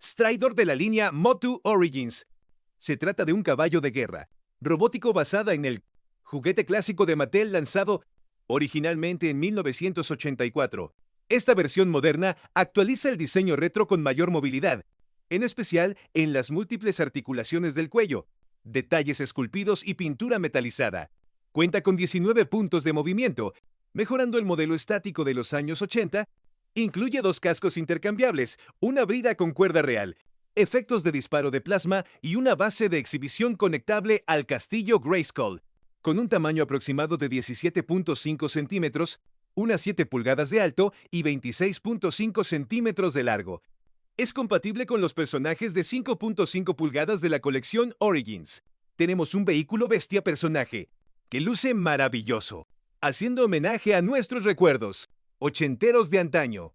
Stridor de la línea Motu Origins. Se trata de un caballo de guerra, robótico basada en el juguete clásico de Mattel lanzado originalmente en 1984. Esta versión moderna actualiza el diseño retro con mayor movilidad, en especial en las múltiples articulaciones del cuello, detalles esculpidos y pintura metalizada. Cuenta con 19 puntos de movimiento, mejorando el modelo estático de los años 80. Incluye 2 cascos intercambiables, una brida con cuerda real, efectos de disparo de plasma y una base de exhibición conectable al castillo Grayskull. Con un tamaño aproximado de 17.5 centímetros, unas 7 pulgadas de alto y 26.5 centímetros de largo. Es compatible con los personajes de 5.5 pulgadas de la colección Origins. Tenemos un vehículo bestia personaje, que luce maravilloso, haciendo homenaje a nuestros recuerdos ochenteros de antaño.